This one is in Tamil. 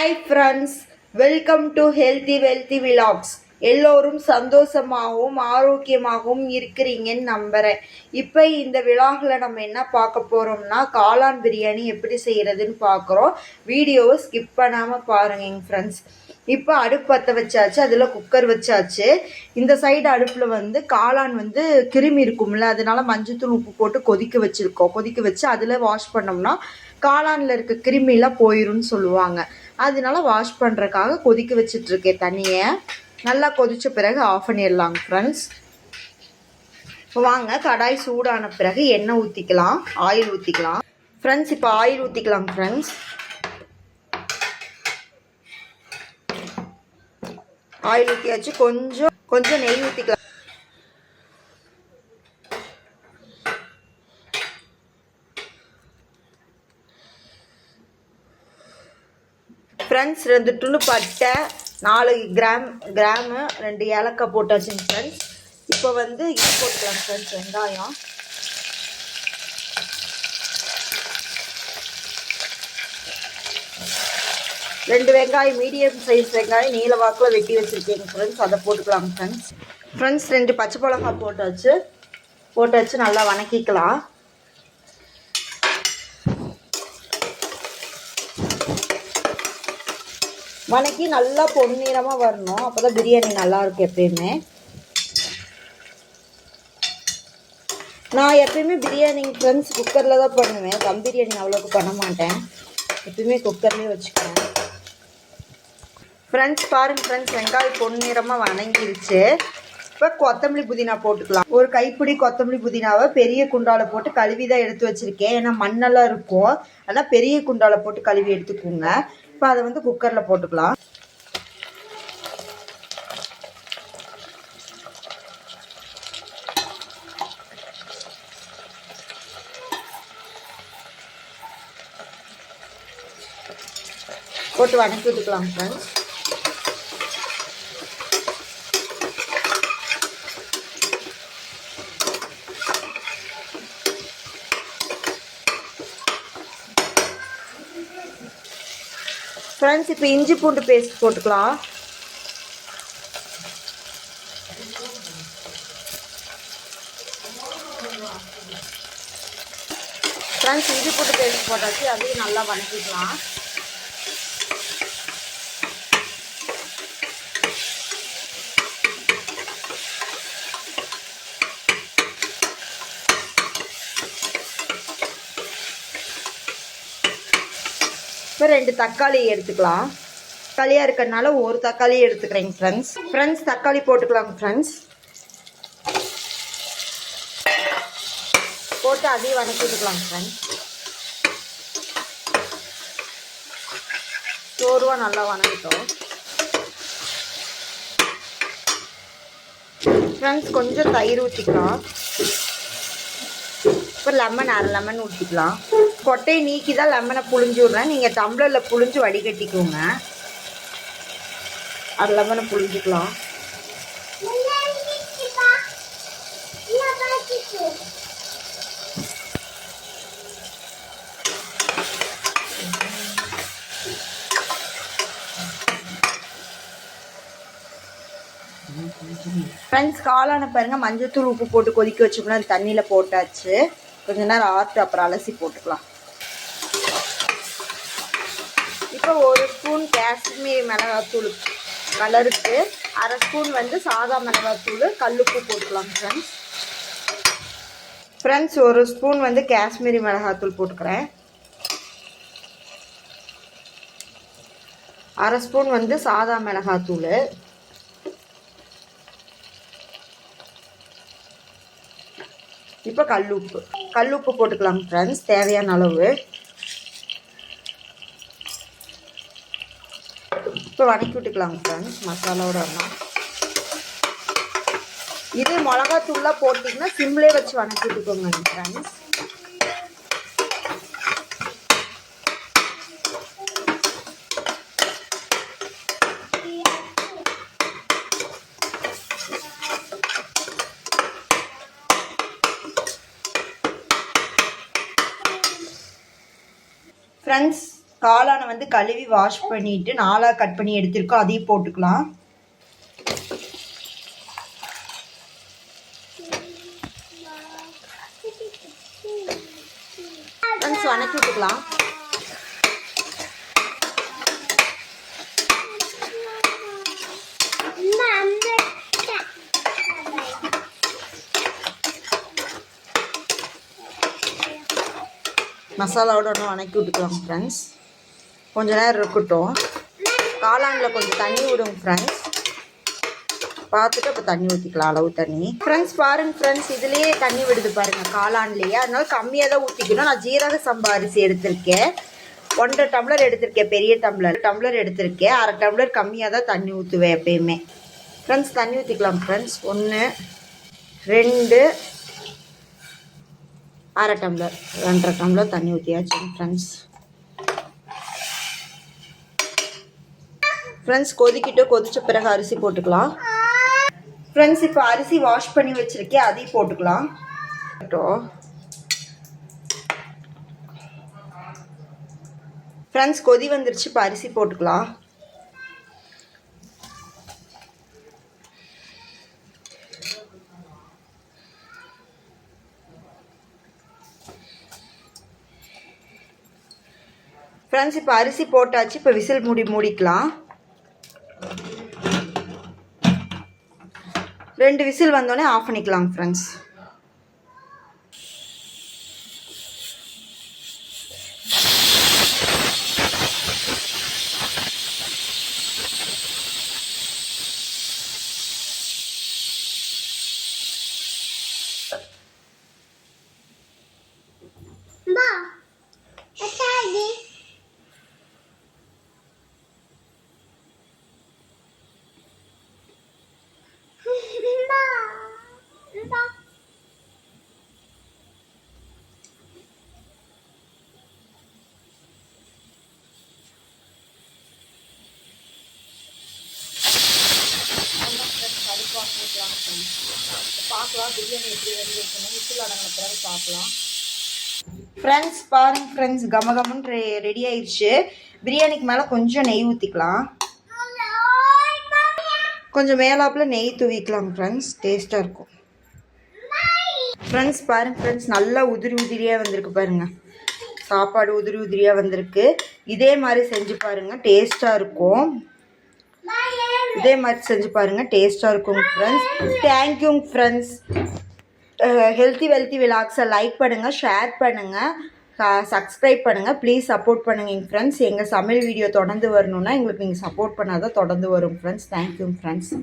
Hi friends, welcome to Healthy Wealthy Vlogs. எல்லோரும் சந்தோஷமாகவும் ஆரோக்கியமாகவும் இருக்கிறீங்கன்னு நம்புகிறேன். இப்போ இந்த விழாவில் நம்ம என்ன பார்க்க போகிறோம்னா காளான் பிரியாணி எப்படி செய்கிறதுன்னு பார்க்குறோம். வீடியோவை ஸ்கிப் பண்ணாமல் பாருங்க ஃப்ரெண்ட்ஸ். இப்போ அடுப்பு பற்ற வச்சாச்சு, அதில் குக்கர் வச்சாச்சு. இந்த சைடு அடுப்பில் காளான் கிருமி இருக்கும்ல, அதனால மஞ்சத்தூள் உப்பு போட்டு கொதிக்க வச்சு அதில் வாஷ் பண்ணோம்னா காளானில் இருக்க கிருமிலாம் போயிரும்னு சொல்லுவாங்க. அதனால வாஷ் பண்ணுறதுக்காக கொதிக்க வச்சிட்ருக்கேன் தண்ணியை. நல்லா கொதித்த பிறகு ஆஃப் பண்ணிடலாங்க ஃப்ரெண்ட்ஸ். இப்போ வாங்க கடாய் சூடான பிறகு எண்ணெய் ஊற்றிக்கலாம், ஆயில் ஊற்றிக்கலாம் ஃப்ரெண்ட்ஸ். இப்போ ஆயில் ஊற்றிக்கலாங்க ஃப்ரெண்ட்ஸ். ஆயில் ஊற்றியாச்சு, கொஞ்சம் நெய் ஊற்றிக்கலாம் ஃப்ரெண்ட்ஸ். 2 துண்டு பட்டை, 4 கிராமு 2 ஏலக்காய் போட்டாச்சுங்க ஃப்ரெண்ட்ஸ். இப்போ இது போட்டுக்கலாம் ஃப்ரெண்ட்ஸ், வெங்காயம். ரெண்டு வெங்காயம், மீடியம் சைஸ் வெங்காயம் நீல வாக்கில் வெட்டி வச்சுருக்கேங்க ஃப்ரெண்ட்ஸ், அதை போட்டுக்கலாங்க ஃப்ரெண்ட்ஸ். ஃப்ரெண்ட்ஸ் 2 பச்சை மிளகா போட்டாச்சு நல்லா வணக்கிக்கலாம். வணக்கி நல்லா பொன்னிறமாக வரணும், அப்போ தான் பிரியாணி நல்லாயிருக்கும். எப்பயுமே நான் பிரியாணிங்க ஃப்ரெண்ட்ஸ் குக்கரில் தான் பண்ணுவேன். தம் பிரியாணி அவ்வளோக்கு பண்ண மாட்டேன், எப்பயுமே குக்கர்லேயே வச்சுக்குவேன் ஃப்ரெண்ட்ஸ். பாருங்கள் ஃப்ரெண்ட்ஸ், வெங்காயம் பொன்னிறமாக வணங்கிருச்சு. இப்போ கொத்தமல்லி புதினா போட்டுக்கலாம். ஒரு கைப்பிடி கொத்தமல்லி புதினாவை பெரிய குண்டாவில் போட்டு கழுவி தான் எடுத்து வச்சுருக்கேன். ஏன்னா மண்ணெல்லாம் இருக்கும், அதனால் பெரிய குண்டாவில் போட்டு கழுவி எடுத்துக்கோங்க. இப்போ அதை குக்கரில் போட்டுக்கலாம். போட்டு வணக்கி விட்டுக்கலாம் ஃப்ரெண்ட்ஸ். ஃப்ரெண்ட்ஸ் இப்போ இஞ்சி பூண்டு பேஸ்ட் போட்டுக்கலாம். ஃப்ரெண்ட்ஸ் இஞ்சி பூண்டு பேஸ்ட் போட்டாச்சு, அதையும் நல்லா வணக்கிக்கலாம். இப்போ 2 தக்காளி எடுத்துக்கலாம். தக்காளியாக இருக்கிறதுனால ஒரு தக்காளி எடுத்துக்கிறேங்க ஃப்ரெண்ட்ஸ். தக்காளி போட்டுக்கலாங்க ஃப்ரெண்ட்ஸ். போட்டு அதையும் வணக்கிட்டுக்கலாங்க ஃப்ரெண்ட்ஸ். சோறுவாக நல்லா வணங்கிட்டோம் ஃப்ரெண்ட்ஸ். கொஞ்சம் தயிர் ஊற்றிக்கலாம். இப்போ அரை லெமன் ஊற்றிக்கலாம். கொட்டையை நீக்கி தான் லெமனை புழிஞ்சு விட்றேன். நீங்கள் டம்ளரில் புழிஞ்சு வடிகட்டிக்கோங்க. அரை லெமனை புழிஞ்சிக்கலாம். ஃப்ரெண்ட்ஸ் காளான பாருங்கள், மஞ்சத்தூள் உப்பு போட்டு கொதிக்க வச்சோம்னா தண்ணியில் போட்டாச்சு. கொஞ்ச நேரம் ஆற்று, அப்புறம் அலசி போட்டுக்கலாம். இப்போ 1 ஸ்பூன் காஷ்மீரி மிளகாத்தூள் கலருக்கு, அரை ஸ்பூன் சாதா மிளகாத்தூள் கல்லுப்பு போட்டுக்கலாம் ஃப்ரெண்ட்ஸ். 1 ஸ்பூன் காஷ்மீரி மிளகாத்தூள் போட்டுக்கிறேன். அரை ஸ்பூன் சாதா மிளகாத்தூள். இப்போ கல்லுப்பு போட்டுக்கலாம் ஃப்ரெண்ட்ஸ், தேவையான அளவு. இப்போ வணக்கி விட்டுக்கலாங்க ஃப்ரெண்ட்ஸ் மசாலாவோட. இது மிளகாத்தூள்லாம் போட்டிங்கன்னா சிம்லே வச்சு வணக்கி விட்டுக்கோங்க ஃப்ரெண்ட்ஸ். ஃப்ரெண்ட்ஸ் காளானை வந்து கழுவி வாஷ் பண்ணிவிட்டு 4ஆக கட் பண்ணி எடுத்துருக்கோம், அதையும் போட்டுக்கலாம். வணக்கி விட்டுக்கலாம். மசாலாவோட ஒன்று வணக்கி விட்டுக்கலாம் ஃப்ரெண்ட்ஸ். கொஞ்சம் நேரம் இருக்கட்டும். காளானில் கொஞ்சம் தண்ணி விடுங்க ஃப்ரெண்ட்ஸ். பார்த்துட்டு அப்போ தண்ணி ஊற்றிக்கலாம், அளவு தண்ணி. ஃப்ரெண்ட்ஸ் பாருங்கள் ஃப்ரெண்ட்ஸ், இதுலேயே தண்ணி விடுது பாருங்கள் காளான்லேயே. அதனால கம்மியாக தான் ஊற்றிக்கணும். நான் ஜீரக சம்பா அரிசி எடுத்திருக்கேன், 1.5 டம்ளர் எடுத்திருக்கேன், பெரிய டம்ளர் எடுத்திருக்கேன். 1/2 டம்ளர் கம்மியாக தான் தண்ணி ஊற்றுவேன் எப்பயுமே. ஃப்ரெண்ட்ஸ் தண்ணி ஊற்றிக்கலாம் ஃப்ரெண்ட்ஸ். 1 2 1/2 டம்ளர் 2.5 டம்ளர் தண்ணி ஊற்றியாச்சு ஃப்ரெண்ட்ஸ். ஃப்ரெண்ட்ஸ் கொதிச்ச பிறகு அரிசி போட்டுக்கலாம். ஃப்ரெண்ட்ஸ் இப்போ அரிசி வாஷ் பண்ணி வச்சுருக்கேன், அதையும் போட்டுக்கலாம். ஃப்ரெண்ட்ஸ் கொதி வந்துருச்சு, இப்போ அரிசி போட்டுக்கலாம். ஃப்ரெண்ட்ஸ் இப்போ அரிசி போட்டாச்சு. இப்போ விசில் மூடிக்கலாம். 2 விசில் வந்தோடனே ஆஃப் பண்ணிக்கலாம் ஃப்ரெண்ட்ஸ். பார்க்கலாம் பிரியாணி எப்படி வந்துருக்கணும், விசில் அடங்கின பிறகு பார்க்கலாம். ஃப்ரெண்ட்ஸ் பாருங்க ஃப்ரெண்ட்ஸ், கமகமன்னு ரெடி ஆயிடுச்சு. பிரியாணிக்கு மேலே கொஞ்சம் நெய் ஊற்றிக்கலாம். கொஞ்சம் மேலாப்பில் நெய் தூவிக்கலாம் ஃப்ரெண்ட்ஸ், டேஸ்ட்டாக இருக்கும். ஃப்ரெண்ட்ஸ் பாருங்க ஃப்ரெண்ட்ஸ், நல்லா உதிரியாக வந்திருக்கு பாருங்கள். சாப்பாடு உதிரியாக வந்திருக்கு. இதே மாதிரி செஞ்சு பாருங்கள், டேஸ்ட்டாக இருக்கும். இதே மாதிரி செஞ்சு பாருங்கள், டேஸ்ட்டாக இருக்கும் ஃப்ரெண்ட்ஸ். தேங்க்யூங்க ஃப்ரெண்ட்ஸ். ஹெல்த்தி வெல்த்தி விலாக்ஸை லைக் பண்ணுங்கள், ஷேர் பண்ணுங்கள், சப்ஸ்கிரைப் பண்ணுங்கள். ப்ளீஸ் சப்போர்ட் பண்ணுங்க ஃப்ரெண்ட்ஸ். எங்கள் சமையல் வீடியோ தொடர்ந்து வரணுன்னா எங்களுக்கு நீங்கள் சப்போர்ட் பண்ணால் தான் தொடர்ந்து வரும் ஃப்ரெண்ட்ஸ். Thank you friends.